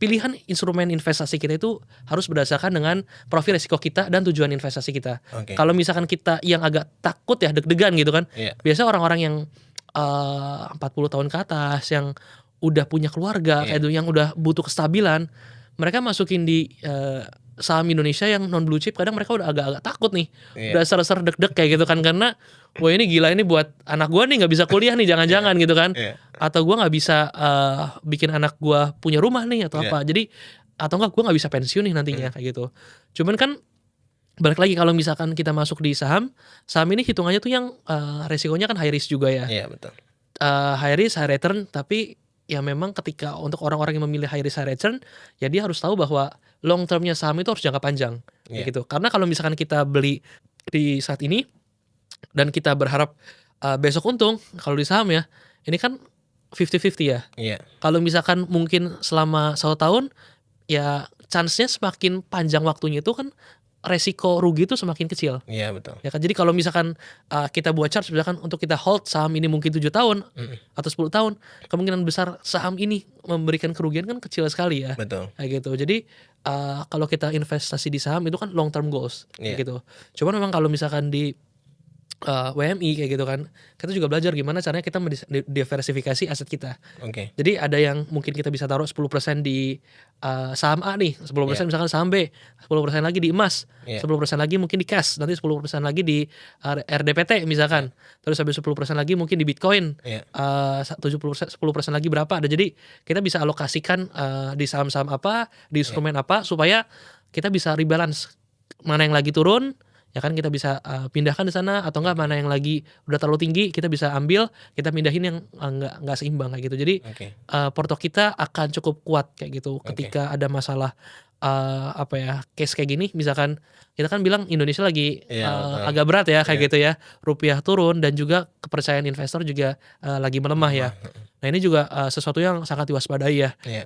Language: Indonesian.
Pilihan instrumen investasi kita itu harus berdasarkan dengan profil risiko kita dan tujuan investasi kita. Oke. Kalau misalkan kita yang agak takut ya, deg-degan gitu kan, Iya. biasanya orang-orang yang 40 tahun ke atas, yang udah punya keluarga, Iya. kayak itu, yang udah butuh kestabilan, mereka masukin di saham Indonesia yang non blue chip, kadang mereka udah agak-agak takut nih, Iya. udah ser-ser deg-deg kayak gitu kan, karena wah ini gila, ini buat anak gua nih nggak bisa kuliah nih, jangan-jangan gitu kan, Iya. atau gua nggak bisa bikin anak gua punya rumah nih atau Iya. apa, jadi atau enggak gua nggak bisa pensiun nih nantinya kayak gitu. Cuman kan balik lagi, kalau misalkan kita masuk di saham ini hitungannya tuh yang resikonya kan high risk juga ya. Iya, betul. High risk high return, tapi ya memang ketika untuk orang-orang yang memilih high risk high return, ya dia harus tahu bahwa long term-nya saham itu harus jangka panjang kayak Iya. gitu. Karena kalau misalkan kita beli di saat ini dan kita berharap besok untung, kalau di saham ya ini kan 50-50 ya. Iya. Kalau misalkan mungkin selama 1 tahun, ya chance-nya semakin panjang waktunya itu kan resiko rugi itu semakin kecil. Iya, betul. Ya kan, jadi kalau misalkan kita buat chart misalkan untuk kita hold saham ini mungkin 7 tahun atau 10 tahun, kemungkinan besar saham ini memberikan kerugian kan kecil sekali ya. Betul. Kayak gitu. Jadi kalau kita investasi di saham itu kan long term goals Iya. gitu. Cuman memang kalau misalkan di WMI kayak gitu kan, kita juga belajar gimana caranya kita diversifikasi aset kita. Oke. Jadi ada yang mungkin kita bisa taruh 10% di saham A nih, 10% Iya. misalkan saham B, 10% lagi di emas, Iya. 10% lagi mungkin di cash, nanti 10% lagi di RDPT misalkan, terus habis 10% lagi mungkin di Bitcoin, Iya. 10% lagi berapa ada. Jadi kita bisa alokasikan di saham-saham apa, di instrumen apa, supaya kita bisa rebalance mana yang lagi turun, ya kan kita bisa pindahkan di sana, atau enggak mana yang lagi udah terlalu tinggi kita bisa ambil, kita pindahin yang enggak seimbang kayak gitu. Jadi Oke. porto kita akan cukup kuat kayak gitu Oke. ketika ada masalah apa ya, case kayak gini. Misalkan kita kan bilang Indonesia lagi Iya, agak berat ya kayak Iya. gitu ya, rupiah turun dan juga kepercayaan investor juga lagi melemah ya. Nah ini juga sesuatu yang sangat diwaspadai ya. Iya.